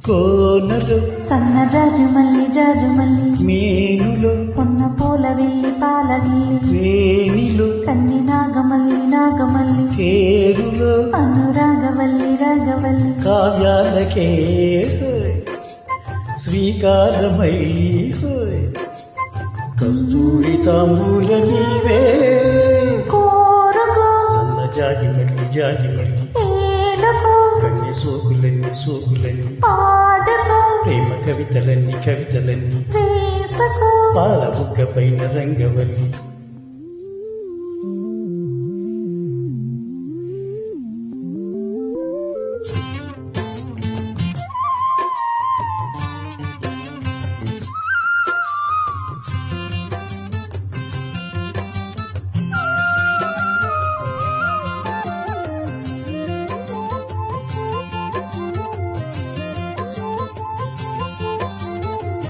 కోనలు సన్న జాజుమల్లి జాజుమల్లి మేనులో పొన్న పూల విల్లి పాల విల్లి వేణిలో కన్ని నాగమల్లి నాగమల్లి కేరులో అనురాగవల్లి రాగవల్లి కావ్యాలకే శ్రీకారమై కస్తూరి తాంబూల నీవే కోరుకో సన్న జాజి మల్లి ఏలుకో కన్య సోకులన్నీ పాడుకో ప్రేమ కవితలన్నీ వేసుకో పాల బుగ్గ పైన రంగవల్లి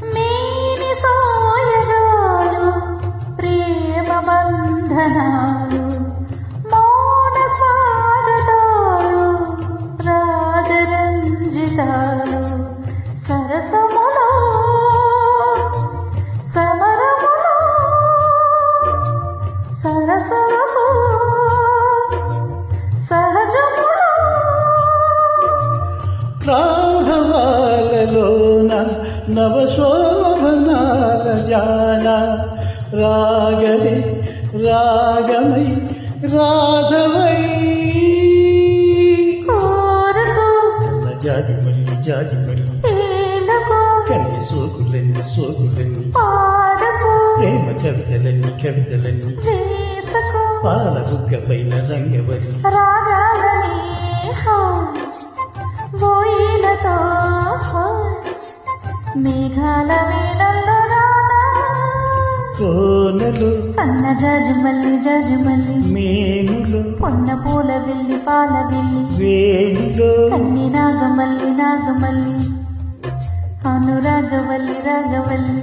మేని సాయగాలు ప్రేమ బంధనాలు మౌన స్వాగతాలు రాగరంజితాలు సరసములో సమరములో సరసలకు సహజములో రాఘవాలలోన నవశోభనాల జాణ రాగదే రాగమై రాధవై కోరుకో సన్న జాజి మల్లి ఏలుకో కన్య సోకులన్నీ పాడుకో ప్రేమ కవితలన్నీ వేసుకో పాల బుగ్గ పైన రంగవల్లి రాగాలని బోయిలతో మేఘాల వేళల్లో రానా కోనలు సన్న జాజుమల్లి మేనులో పొన్న పూల విల్లి పాల విల్లి వేణిలో కన్ని నాగమల్లి అనురాగవల్లి రాగవల్లి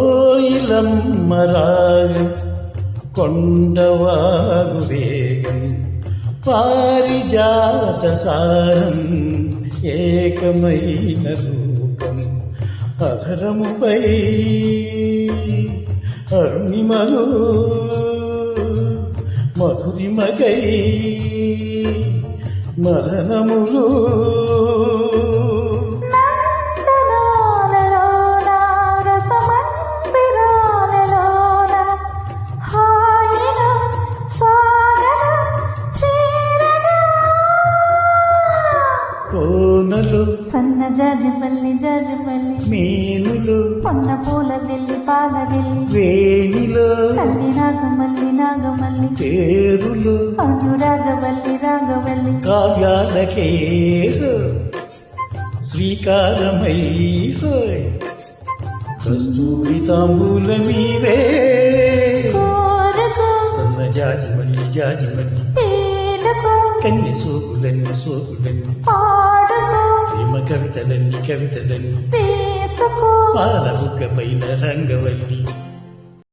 కోయిలమ్మ రాగం కొండవాగు వేగం పారిజాత సారం ఏకమైన రూపం అధరముపై అరుణిమలు మధురిమగై మదనములు కోనలు సన్న జాజుమల్లి మేనులు పొన్న పూల విల్లి పాల విల్లి వేణిలో కన్ని నాగమల్లి పేరులు అనురాగవల్లి రాగవల్లి కావ్యాలకే శ్రీకారమై కస్తూరి తాంబూల నీవే కోరుకో సన్న జాజి మల్లి ఏలుకో కన్య సోకులన్నీ పాడుకో ప్రేమ కవితలన్నీ వేసుకో పాల బుగ్గ పైన రంగవల్లి